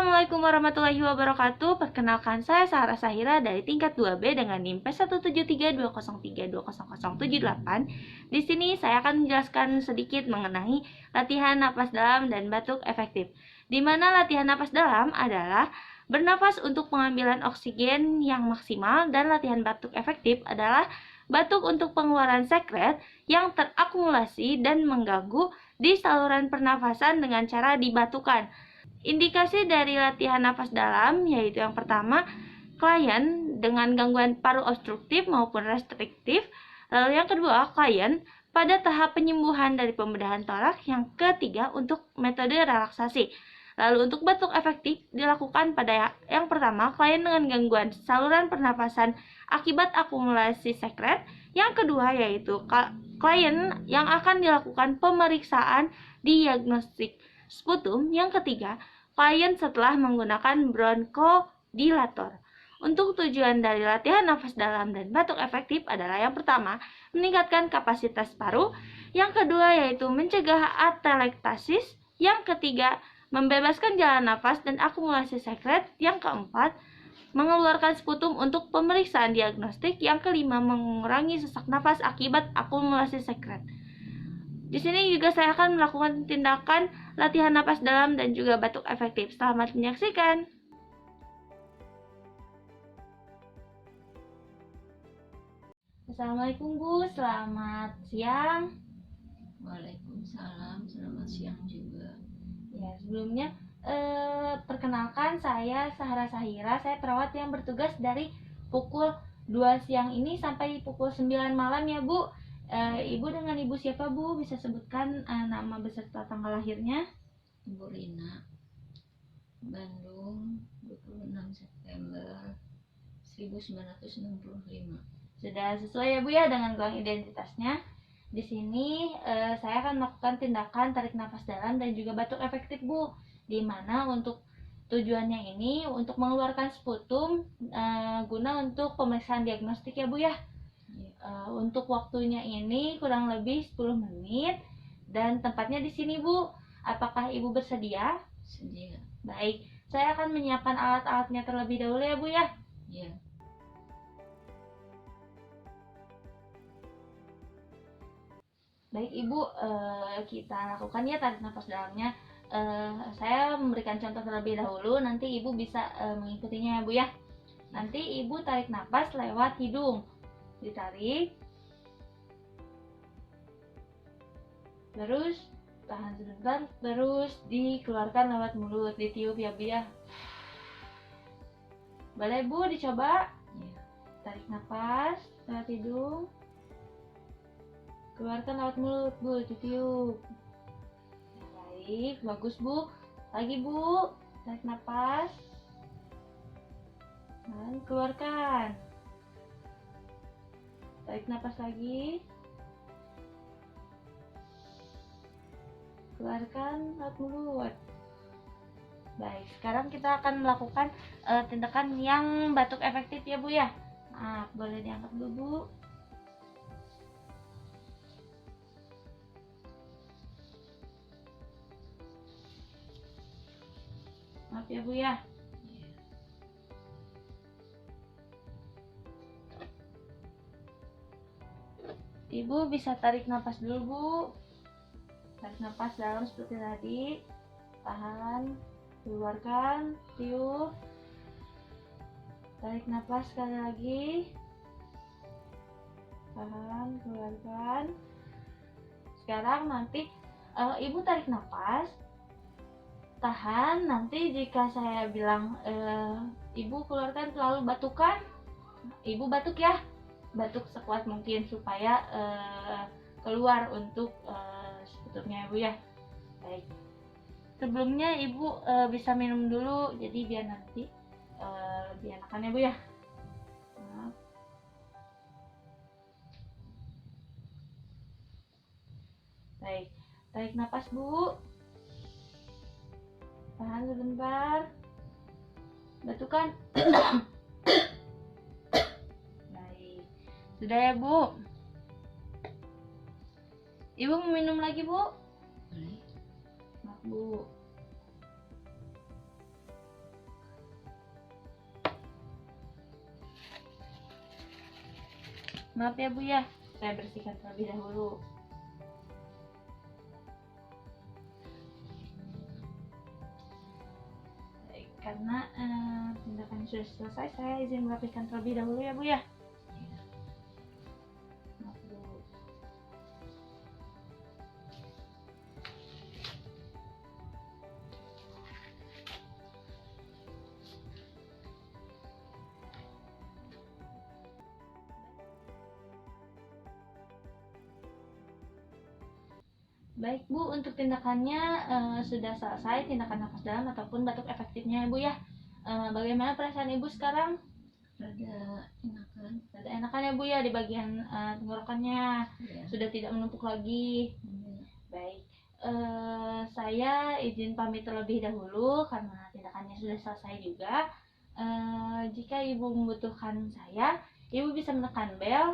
Assalamualaikum warahmatullahi wabarakatuh. Perkenalkan, saya Sarah Sahira dari tingkat 2B dengan NIM P1732003200078. Di sini saya akan menjelaskan sedikit mengenai latihan napas dalam dan batuk efektif. Di mana latihan napas dalam adalah bernapas untuk pengambilan oksigen yang maksimal, dan latihan batuk efektif adalah batuk untuk pengeluaran sekret yang terakumulasi dan mengganggu di saluran pernafasan dengan cara dibatukan. Indikasi dari latihan napas dalam yaitu yang pertama, klien dengan gangguan paru obstruktif maupun restriktif. Lalu yang kedua, klien pada tahap penyembuhan dari pembedahan torak. Yang ketiga, untuk metode relaksasi. Lalu untuk batuk efektif dilakukan pada yang pertama, klien dengan gangguan saluran pernapasan akibat akumulasi sekret. Yang kedua yaitu klien yang akan dilakukan pemeriksaan diagnostik sputum. Yang ketiga, klien setelah menggunakan bronchodilator. Untuk tujuan dari latihan nafas dalam dan batuk efektif adalah yang pertama, meningkatkan kapasitas paru. Yang kedua yaitu mencegah atelektasis. Yang ketiga, membebaskan jalan nafas dan akumulasi sekret. Yang keempat, mengeluarkan sputum untuk pemeriksaan diagnostik. Yang kelima, mengurangi sesak napas akibat akumulasi sekret. Di sini juga saya akan melakukan tindakan latihan napas dalam dan juga batuk efektif. Selamat menyaksikan. Assalamualaikum Bu, selamat siang. Waalaikumsalam, selamat siang juga. Ya, sebelumnya perkenalkan, saya Sahara Sahira. Saya perawat yang bertugas dari pukul 2 siang ini sampai pukul 9 malam ya Bu. Ibu dengan Ibu siapa Bu? Bisa sebutkan nama beserta tanggal lahirnya. Ibu Rina, Bandung, 26 September 1965. Sudah sesuai ya Bu ya dengan gelang identitasnya. Di sini saya akan melakukan tindakan tarik nafas dalam dan juga batuk efektif Bu. Di mana untuk tujuannya ini untuk mengeluarkan sputum guna untuk pemeriksaan diagnostik ya Bu ya. Untuk waktunya ini kurang lebih 10 menit dan tempatnya di sini Bu. Apakah Ibu bersedia? Sedia. Baik, saya akan menyiapkan alat-alatnya terlebih dahulu ya Bu ya. Ya. Baik Ibu, kita lakukan ya tarik nafas dalamnya. Saya memberikan contoh terlebih dahulu, nanti Ibu bisa mengikutinya ya Bu ya. Nanti Ibu tarik nafas lewat hidung. Ditarik, terus tahan sebentar, terus dikeluarkan lewat mulut, ditiup ya Bu ya. Boleh Bu dicoba? Ya. Tarik nafas lewat hidung, keluarkan lewat mulut Bu, ditiup. Baik, bagus Bu. Lagi Bu, tarik nafas dan keluarkan. Tarik nafas lagi, keluarkan lewat mulut. Baik, sekarang kita akan melakukan tindakan yang batuk efektif ya Bu ya. Nah, boleh diangkat dulu Bu. Maaf ya Bu ya. Ibu bisa tarik nafas dulu Bu. Tarik nafas dalam seperti tadi. Tahan, keluarkan, tiup. Tarik nafas sekali lagi. Tahan, keluarkan. Sekarang nanti Ibu tarik nafas, tahan. Nanti jika saya bilang Ibu keluarkan lalu batukan, Ibu batuk ya. Batuk sekuat mungkin supaya keluar untuk sputumnya Ibu ya. Baik. Sebelumnya Ibu bisa minum dulu, jadi biar nanti lebih enakan ya Bu ya. Maaf. Baik, tarik nafas Bu. Tahan sebentar. Batukan. Baik. Sudah ya Bu. Ibu mau minum lagi Bu? Boleh. Maaf Bu. Maaf ya Bu ya, saya bersihkan terlebih dahulu. Baik, karena tindakan sudah selesai, saya izin merapikan terlebih dahulu ya Bu ya. Maaf Bu. Baik Bu, untuk tindakannya sudah selesai, tindakan napas dalam ataupun batuk efektifnya ya Bu ya. Bagaimana perasaan Ibu sekarang? Rada enakan. Ada enakan ya Bu ya di bagian tenggorokannya, Ya. sudah tidak menumpuk lagi. Ya. Baik, saya izin pamit terlebih dahulu karena tindakannya sudah selesai juga. Jika Ibu membutuhkan saya, Ibu bisa menekan bel